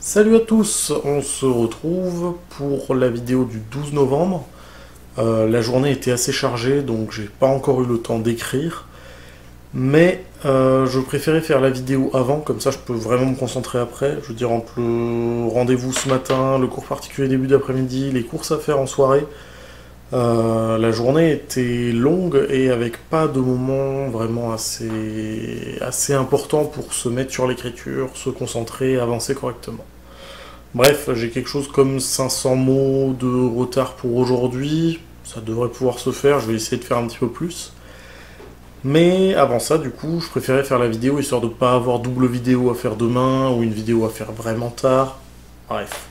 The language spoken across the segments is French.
Salut à tous, on se retrouve pour la vidéo du 12 novembre. La journée était assez chargée, donc j'ai pas encore eu le temps d'écrire. Mais je préférais faire la vidéo avant, comme ça je peux vraiment me concentrer après. Je veux dire, entre le rendez-vous ce matin, le cours particulier début d'après-midi, les courses à faire en soirée, la journée était longue et avec pas de moments vraiment assez importants pour se mettre sur l'écriture, se concentrer, avancer correctement. Bref, j'ai quelque chose comme 500 mots de retard pour aujourd'hui. Ça devrait pouvoir se faire, je vais essayer de faire un petit peu plus. Mais avant ça, du coup, je préférais faire la vidéo histoire de pas avoir double vidéo à faire demain ou une vidéo à faire vraiment tard. Bref.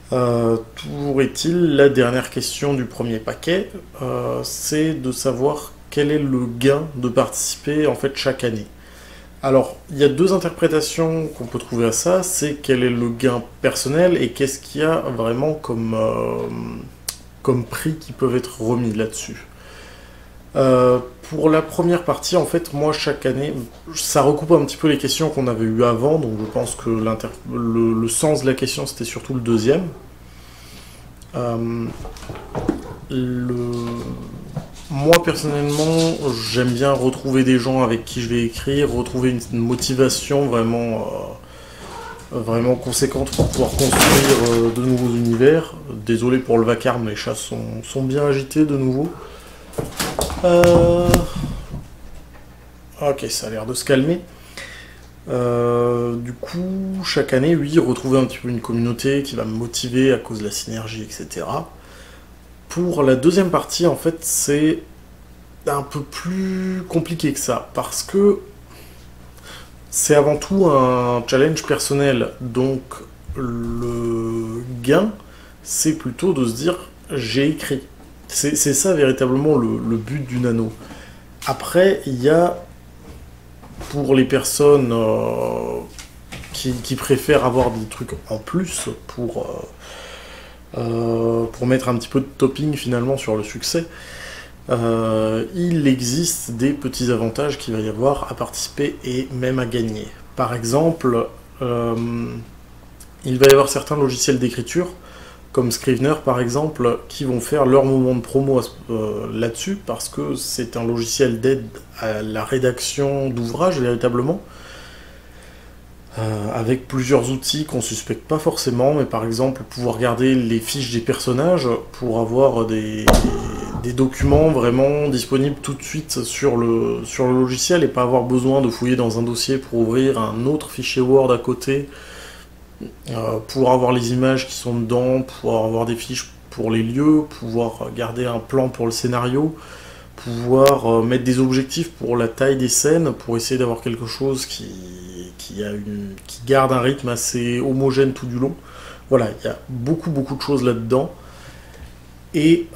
Toujours est-il, la dernière question du premier paquet, c'est de savoir quel est le gain de participer en fait chaque année. Alors, il y a deux interprétations qu'on peut trouver à ça, c'est quel est le gain personnel et qu'est-ce qu'il y a vraiment comme prix qui peuvent être remis là-dessus. Pour la première partie, en fait, moi, chaque année, ça recoupe un petit peu les questions qu'on avait eues avant, donc je pense que le sens de la question, c'était surtout le deuxième. Euh, le... Moi personnellement, j'aime bien retrouver des gens avec qui je vais écrire, retrouver une motivation vraiment conséquente pour pouvoir construire de nouveaux univers. Désolé pour le vacarme, les chats sont bien agités de nouveau. Euh, Ok, ça a l'air de se calmer. Du coup, chaque année, oui, retrouver un petit peu une communauté qui va me motiver à cause de la synergie, etc. Pour la deuxième partie, en fait, c'est un peu plus compliqué que ça, parce que c'est avant tout un challenge personnel, donc le gain, c'est plutôt de se dire j'ai écrit. C'est ça véritablement le but du nano. Après, il y a pour les personnes qui préfèrent avoir des trucs en plus pour mettre un petit peu de topping finalement sur le succès, il existe des petits avantages qu'il va y avoir à participer et même à gagner. Par exemple, il va y avoir certains logiciels d'écriture, comme Scrivener par exemple, qui vont faire leur moment de promo là-dessus, parce que c'est un logiciel d'aide à la rédaction d'ouvrages véritablement, avec plusieurs outils qu'on suspecte pas forcément, mais par exemple pouvoir garder les fiches des personnages pour avoir des documents vraiment disponibles tout de suite sur le logiciel et pas avoir besoin de fouiller dans un dossier pour ouvrir un autre fichier Word à côté, pour avoir les images qui sont dedans, pouvoir avoir des fiches pour les lieux, pouvoir garder un plan pour le scénario, pouvoir mettre des objectifs pour la taille des scènes, pour essayer d'avoir quelque chose qui garde un rythme assez homogène tout du long. Voilà, il y a beaucoup de choses là-dedans. Et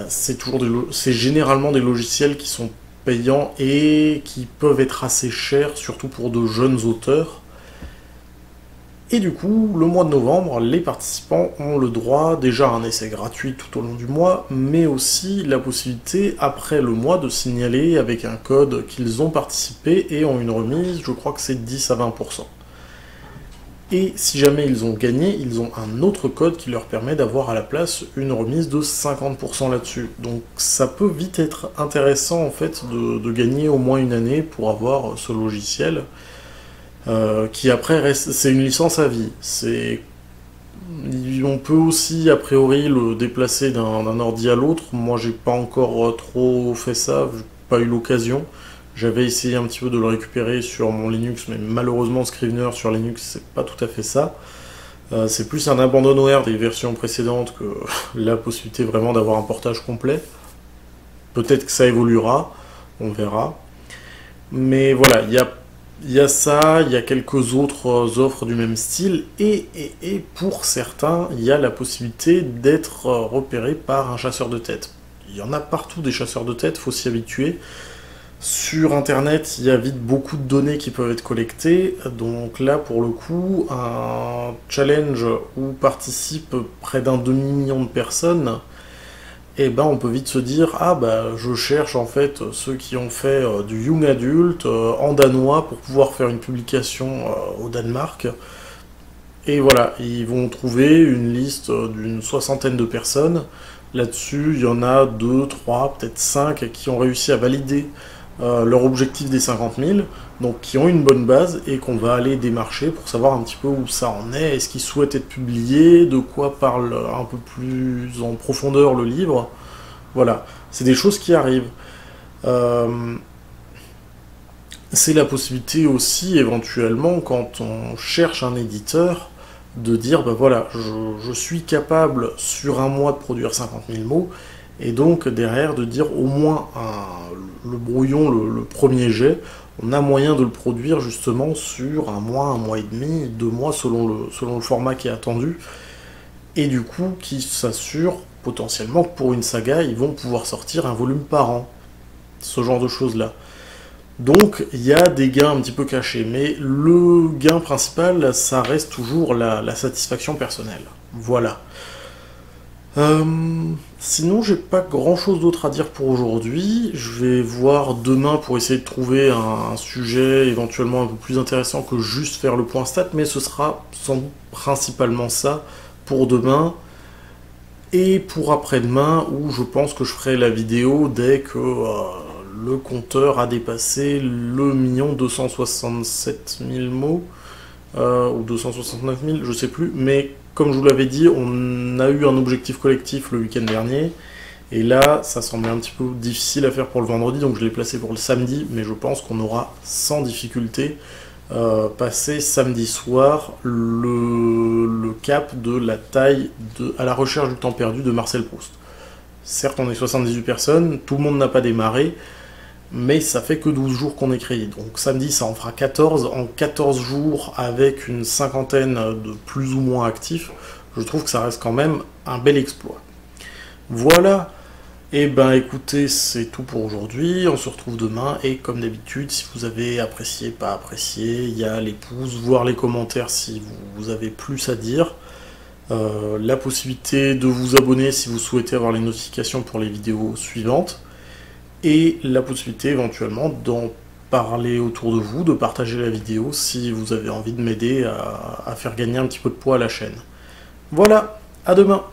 c'est généralement des logiciels qui sont payants et qui peuvent être assez chers, surtout pour de jeunes auteurs. Et du coup, le mois de novembre, les participants ont le droit déjà à un essai gratuit tout au long du mois, mais aussi la possibilité, après le mois, de signaler avec un code qu'ils ont participé et ont une remise, je crois que c'est 10 à 20%. Et si jamais ils ont gagné, ils ont un autre code qui leur permet d'avoir à la place une remise de 50% là-dessus. Donc ça peut vite être intéressant en fait de gagner au moins une année pour avoir ce logiciel. Qui après reste, c'est une licence à vie. On peut aussi a priori le déplacer d'un ordi à l'autre. Moi j'ai pas encore trop fait ça, j'ai pas eu l'occasion. J'avais essayé un petit peu de le récupérer sur mon Linux, mais malheureusement Scrivener sur Linux c'est pas tout à fait ça. C'est plus un abandonware des versions précédentes que la possibilité vraiment d'avoir un portage complet. Peut-être que ça évoluera, on verra. Mais voilà, il y a ça, il y a quelques autres offres du même style, et pour certains, il y a la possibilité d'être repéré par un chasseur de tête. Il y en a partout des chasseurs de tête, faut s'y habituer. Sur internet, il y a vite beaucoup de données qui peuvent être collectées, donc là pour le coup, un challenge où participent près d'un demi-million de personnes, et ben on peut vite se dire ah bah je cherche en fait ceux qui ont fait du young adult en danois pour pouvoir faire une publication au Danemark. Et voilà, ils vont trouver une liste d'une soixantaine de personnes. Là-dessus, il y en a 2, 3, peut-être 5 qui ont réussi à valider leur objectif des 50 000, donc qui ont une bonne base et qu'on va aller démarcher pour savoir un petit peu où ça en est, est-ce qu'ils souhaitent être publiés, de quoi parle un peu plus en profondeur le livre. Voilà, c'est des choses qui arrivent. Euh, c'est la possibilité aussi, éventuellement, quand on cherche un éditeur, de dire, bah voilà, je suis capable sur un mois de produire 50 000 mots, et donc derrière de dire au moins le brouillon, le premier jet, on a moyen de le produire justement sur un mois et demi, 2 mois selon le format qui est attendu, et du coup qui s'assure potentiellement que pour une saga, ils vont pouvoir sortir un volume par an. Ce genre de choses-là. Donc il y a des gains un petit peu cachés, mais le gain principal, ça reste toujours la satisfaction personnelle. Voilà. Sinon, j'ai pas grand chose d'autre à dire pour aujourd'hui. Je vais voir demain pour essayer de trouver un sujet éventuellement un peu plus intéressant que juste faire le point stat, mais ce sera sans doute principalement ça pour demain. Et pour après-demain, où je pense que je ferai la vidéo dès que le compteur a dépassé le 1 267 000 mots, ou 269 000, je sais plus, mais comme je vous l'avais dit, on a eu un objectif collectif le week-end dernier, et là, ça semblait un petit peu difficile à faire pour le vendredi, donc je l'ai placé pour le samedi, mais je pense qu'on aura sans difficulté passé samedi soir le cap de la taille à la recherche du temps perdu de Marcel Proust. Certes, on est 78 personnes, tout le monde n'a pas démarré, mais ça fait que 12 jours qu'on est créé. Donc samedi, ça en fera 14. En 14 jours, avec une cinquantaine de plus ou moins actifs, je trouve que ça reste quand même un bel exploit. Voilà. Et ben écoutez, c'est tout pour aujourd'hui. On se retrouve demain. Et comme d'habitude, si vous avez apprécié, pas apprécié, il y a les pouces, voire les commentaires si vous avez plus à dire. La possibilité de vous abonner si vous souhaitez avoir les notifications pour les vidéos suivantes. Et la possibilité éventuellement d'en parler autour de vous, de partager la vidéo si vous avez envie de m'aider à faire gagner un petit peu de poids à la chaîne. Voilà, à demain!